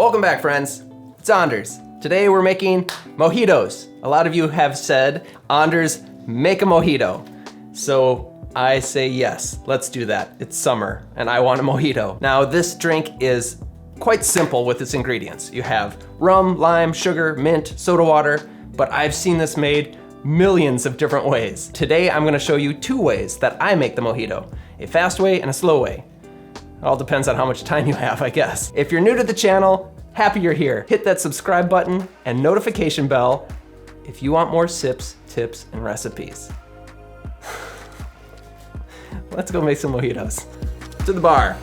Welcome back, friends. It's Anders. Today we're making mojitos. A lot of you have said, Anders, make a mojito. So I say yes, let's do that. It's summer and I want a mojito. Now this drink is quite simple with its ingredients. You have rum, lime, sugar, mint, soda water, but I've seen this made millions of different ways. Today I'm gonna show you two ways that I make the mojito, a fast way and a slow way. It all depends on how much time you have, I guess. If you're new to the channel, happy you're here. Hit that subscribe button and notification bell if you want more sips, tips, and recipes. Let's go make some mojitos. To the bar.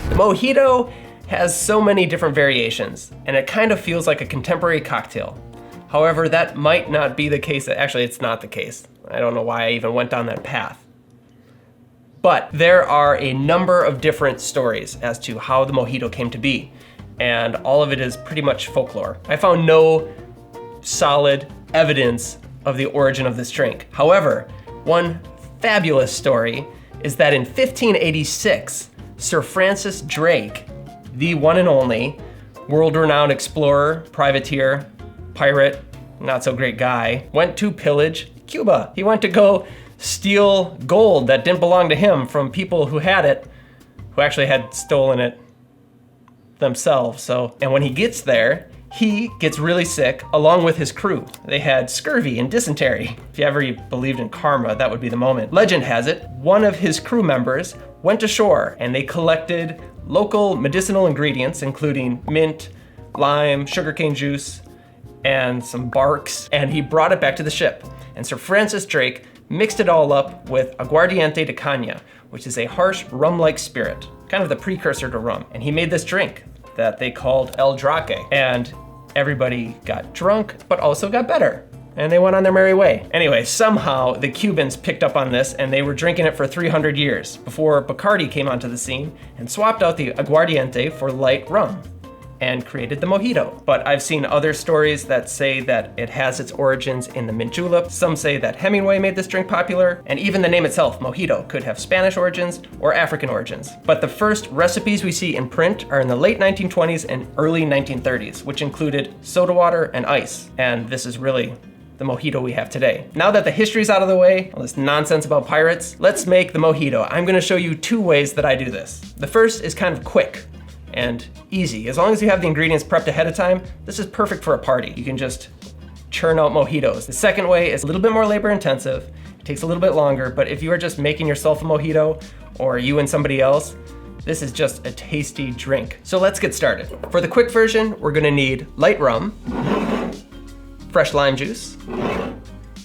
The mojito has so many different variations, and it kind of feels like a contemporary cocktail. However, that might not be the case. Actually, it's not the case. I don't know why I even went down that path. But there are a number of different stories as to how the mojito came to be, and all of it is pretty much folklore. I found no solid evidence of the origin of this drink. However, one fabulous story is that in 1586, Sir Francis Drake, the one and only world-renowned explorer, privateer, pirate, not so great guy, went to pillage Cuba. He went to go steal gold that didn't belong to him from people who had it, who actually had stolen it themselves. And when he gets there, he gets really sick along with his crew. They had scurvy and dysentery. If you ever believed in karma, that would be the moment. Legend has it, one of his crew members went ashore and they collected local medicinal ingredients, including mint, lime, sugarcane juice, and some barks, and he brought it back to the ship. And Sir Francis Drake mixed it all up with aguardiente de caña, which is a harsh rum-like spirit, kind of the precursor to rum. And he made this drink that they called El Drake. And everybody got drunk, but also got better. And they went on their merry way. Anyway, somehow the Cubans picked up on this and they were drinking it for 300 years before Bacardi came onto the scene and swapped out the aguardiente for light rum and created the mojito. But I've seen other stories that say that it has its origins in the mint julep. Some say that Hemingway made this drink popular, and even the name itself, mojito, could have Spanish origins or African origins. But the first recipes we see in print are in the late 1920s and early 1930s, which included soda water and ice. And this is really the mojito we have today. Now that the history's out of the way, all this nonsense about pirates, let's make the mojito. I'm gonna show you two ways that I do this. The first is kind of quick and easy. As long as you have the ingredients prepped ahead of time, this is perfect for a party. You can just churn out mojitos. The second way is a little bit more labor intensive. It takes a little bit longer, but if you are just making yourself a mojito or you and somebody else, this is just a tasty drink. So let's get started. For the quick version, we're gonna need light rum, fresh lime juice,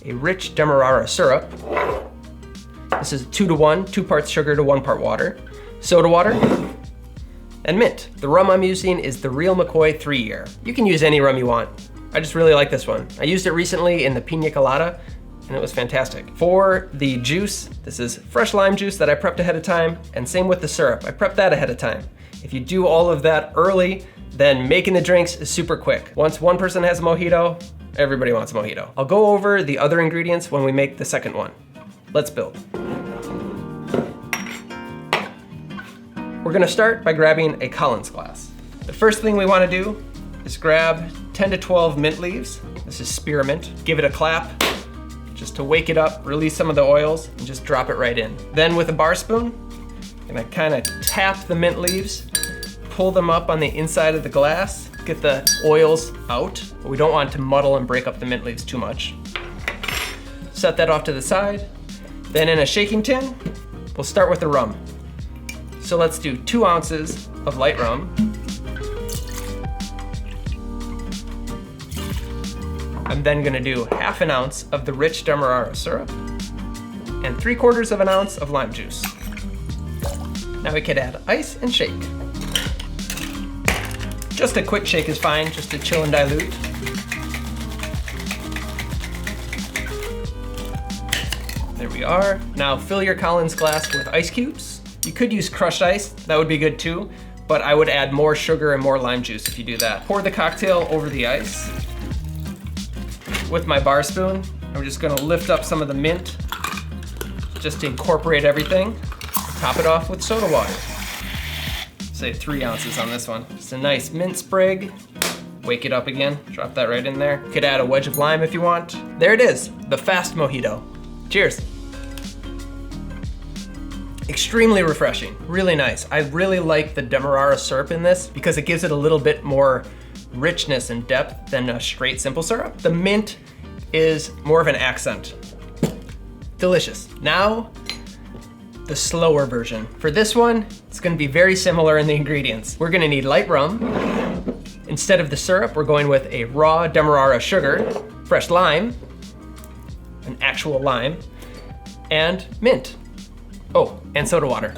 a rich Demerara syrup. This is 2-to-1, 2 parts sugar to 1 part water, soda water, and mint. The rum I'm using is the Real McCoy 3-year. You can use any rum you want. I just really like this one. I used it recently in the pina colada and it was fantastic. For the juice, this is fresh lime juice that I prepped ahead of time, and same with the syrup. I prepped that ahead of time. If you do all of that early, then making the drinks is super quick. Once one person has a mojito, everybody wants a mojito. I'll go over the other ingredients when we make the second one. Let's build. We're gonna start by grabbing a Collins glass. The first thing we wanna do is grab 10 to 12 mint leaves. This is spearmint. Give it a clap, just to wake it up, release some of the oils, and just drop it right in. Then with a bar spoon, I'm gonna kinda tap the mint leaves, pull them up on the inside of the glass, get the oils out, but we don't want to muddle and break up the mint leaves too much. Set that off to the side. Then in a shaking tin, we'll start with the rum. So let's do 2 ounces of light rum. I'm then gonna do ½ an ounce of the rich Demerara syrup and 3/4 of an ounce of lime juice. Now we could add ice and shake. Just a quick shake is fine, just to chill and dilute. There we are. Now fill your Collins glass with ice cubes. You could use crushed ice, that would be good too, but I would add more sugar and more lime juice if you do that. Pour the cocktail over the ice. With my bar spoon, I'm just gonna lift up some of the mint just to incorporate everything. Top it off with soda water. Say 3 ounces on this one. Just a nice mint sprig. Wake it up again, drop that right in there. Could add a wedge of lime if you want. There it is, the fast mojito. Cheers. Extremely refreshing, really nice. I really like the Demerara syrup in this because it gives it a little bit more richness and depth than a straight simple syrup. The mint is more of an accent. Delicious. Now, the slower version. For this one, it's gonna be very similar in the ingredients. We're gonna need light rum. Instead of the syrup, we're going with a raw Demerara sugar, fresh lime, an actual lime, and mint. Oh, and soda water.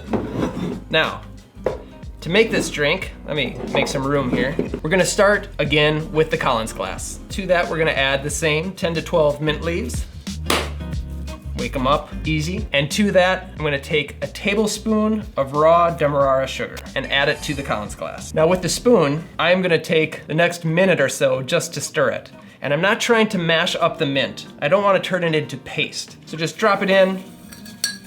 Now, to make this drink, let me make some room here. We're gonna start again with the Collins glass. To that, we're gonna add the same 10 to 12 mint leaves. Wake them up, easy. And to that, I'm gonna take a tablespoon of raw Demerara sugar and add it to the Collins glass. Now with the spoon, I'm gonna take the next minute or so just to stir it. And I'm not trying to mash up the mint. I don't wanna turn it into paste. So just drop it in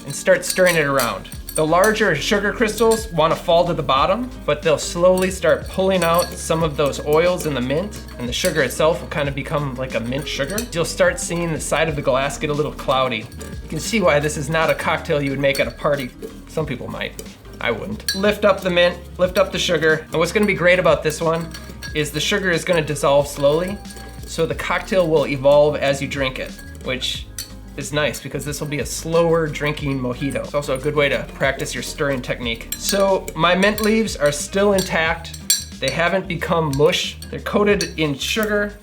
and start stirring it around. The larger sugar crystals wanna fall to the bottom, but they'll slowly start pulling out some of those oils in the mint, and the sugar itself will kind of become like a mint sugar. You'll start seeing the side of the glass get a little cloudy. You can see why this is not a cocktail you would make at a party. Some people might, I wouldn't. Lift up the mint, lift up the sugar, and what's gonna be great about this one is the sugar is gonna dissolve slowly, so the cocktail will evolve as you drink it, which is nice because this will be a slower drinking mojito. It's also a good way to practice your stirring technique. So my mint leaves are still intact. They haven't become mush. They're coated in sugar,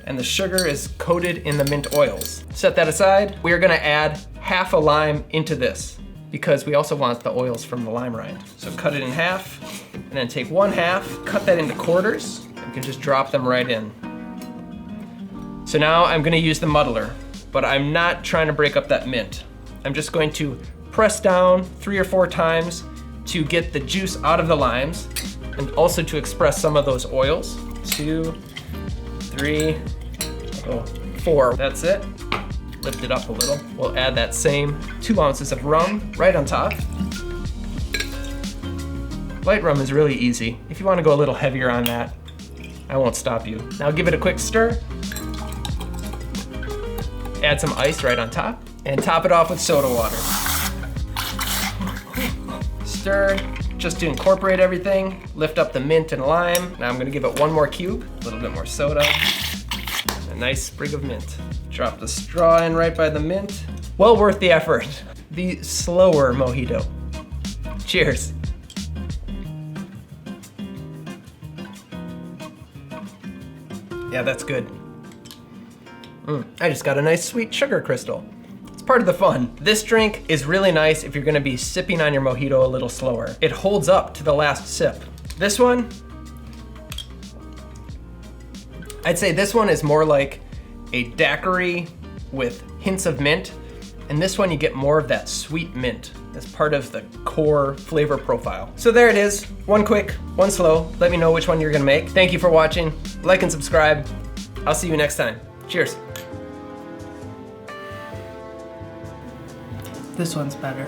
and the sugar is coated in the mint oils. Set that aside. We are gonna add half a lime into this because we also want the oils from the lime rind. So cut it in half, and then take 1/2, cut that into quarters. You can just drop them right in. So now I'm gonna use the muddler, but I'm not trying to break up that mint. I'm just going to press down 3 or 4 times to get the juice out of the limes and also to express some of those oils. 2, 3, 4, that's it. Lift it up a little. We'll add that same 2 ounces of rum right on top. Light rum is really easy. If you wanna go a little heavier on that, I won't stop you. Now give it a quick stir. Add some ice right on top, and top it off with soda water. Stir, just to incorporate everything. Lift up the mint and lime. Now I'm gonna give it 1 more cube, a little bit more soda, a nice sprig of mint. Drop the straw in right by the mint. Well worth the effort. The slower mojito. Cheers. Yeah, that's good. I just got a nice sweet sugar crystal. It's part of the fun. This drink is really nice if you're gonna be sipping on your mojito a little slower. It holds up to the last sip. This one, I'd say this one is more like a daiquiri with hints of mint, and this one you get more of that sweet mint as part of the core flavor profile. So there it is, 1 quick, 1 slow. Let me know which one you're gonna make. Thank you for watching. Like and subscribe. I'll see you next time. Cheers. This one's better.